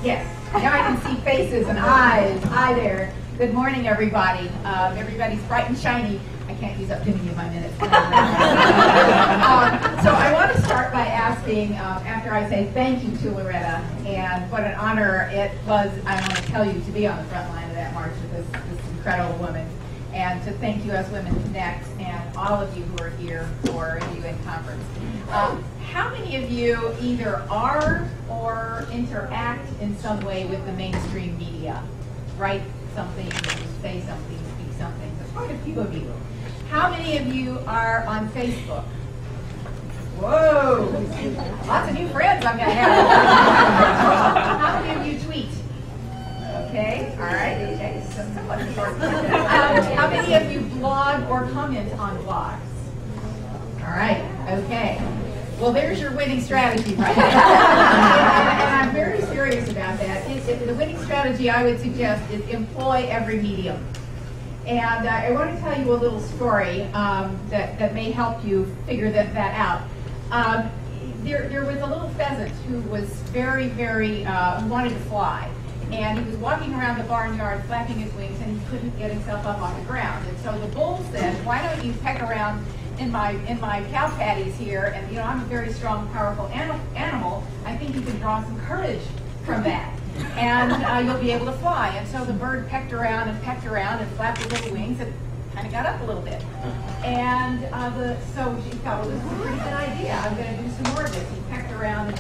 Yes. Now I can see faces and eyes. Hi there. Good morning, everybody. Everybody's bright and shiny. I can't use up too many of my minutes. So I want to start by asking, after I say thank you to Loretta, and what an honor it was, I want to tell you, to be on the front line of that march with this incredible woman, and to thank you as Women Connect, and all of you who are here for the UN conference. How many of you either are or interact in some way with the mainstream media? Write something, say something, speak something. There's quite a few of you. How many of you are on Facebook? Whoa! Lots of new friends I'm going to have. How many of you tweet? Okay, all right. Okay. How many of you blog or comment on blogs? All right, okay. Well, there's your winning strategy right there. And I'm very serious about that. The winning strategy I would suggest is employ every medium. And I want to tell you a little story that may help you figure that out. There was a little pheasant who was very, who wanted to fly. And he was walking around the barnyard flapping his wings, and he couldn't get himself up on the ground. And so the bull said, "Why don't you peck around in my cow patties here, and I'm a very strong, powerful animal. I think you can draw some courage from that, and you'll be able to fly." And so the bird pecked around and flapped his little wings and kind of got up a little bit. And so she thought, well, this is a pretty good idea. I'm going to do some more of this. He pecked around and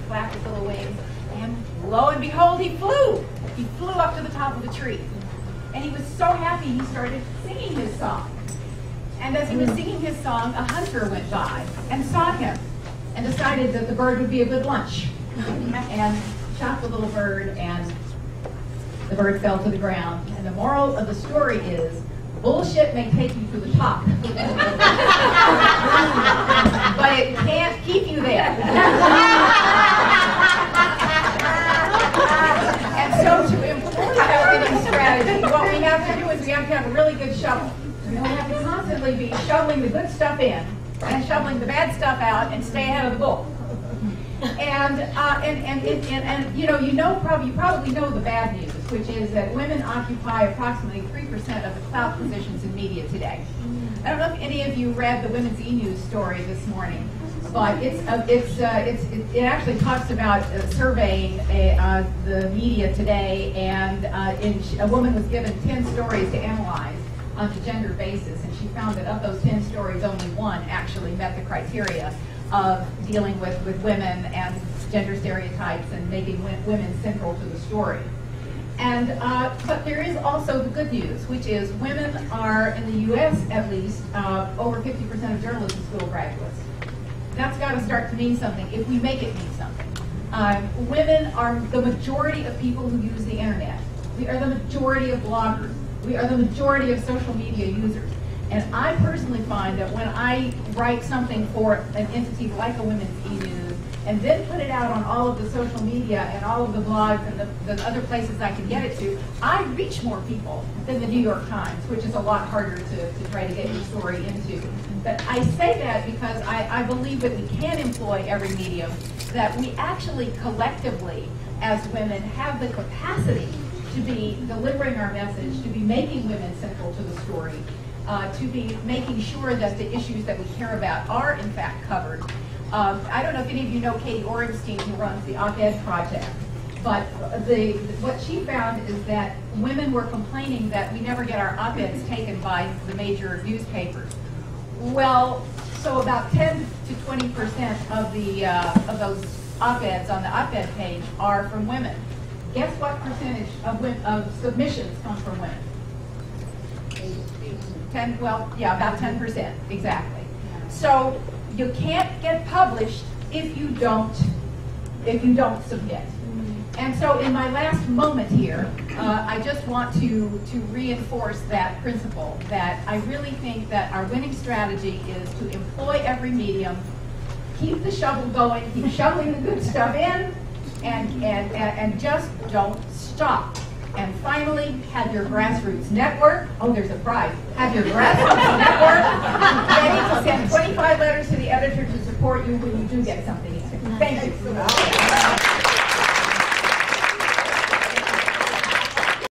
flapped his little wings, and lo and behold, he flew. He flew up to the top of the tree, and he was so happy he started singing his song. And as he was singing his song, a hunter went by and saw him and decided that the bird would be a good lunch, and shot the little bird, and the bird fell to the ground. And the moral of the story is, bullshit may take you to the top, but it can't keep you there. And so to employ that winning strategy, what we have to do is we have to have a really good shovel. We have to constantly be shoveling the good stuff in and shoveling the bad stuff out and stay ahead of the bull. And you probably know the bad news, which is that women occupy approximately 3% of the clout positions in media today. I don't know if any of you read the Women's E-News story this morning, but it actually talks about surveying the media today, and a woman was given 10 stories to analyze on a gender basis, and she found that of those 10 stories, only one actually met the criteria of dealing with women and gender stereotypes and making women central to the story. And but there is also the good news, which is women are, in the U.S. at least, over 50% of journalism school graduates. That's got to start to mean something if we make it mean something. Women are the majority of people who use the internet. We are the majority of bloggers. We are the majority of social media users. And I personally find that when I write something for an entity like a Women's E-News, and then put it out on all of the social media and all of the blogs and the other places I can get it to, I reach more people than the New York Times, which is a lot harder to try to get your story into. But I say that because I believe that we can employ every medium, that we actually collectively, as women, have the capacity to be delivering our message, to be making women central to the story, to be making sure that the issues that we care about are in fact covered. I don't know if any of you know Katie Orenstein, who runs the Op-Ed Project, but what she found is that women were complaining that we never get our op-eds taken by the major newspapers. Well, so about 10 to 20% of those op-eds on the op-ed page are from women. Guess what percentage of submissions come from women? 10, well, yeah, about 10%, exactly. So you can't get published if you don't submit. And so in my last moment here, I just want to reinforce that principle, that I really think that our winning strategy is to employ every medium, keep the shovel going, keep shoveling the good stuff in, and just don't stop. And finally, have your grassroots network. Oh, there's a prize. Have your grassroots network ready to send 25 letters to the editor to support you when you do get something in. Thank you.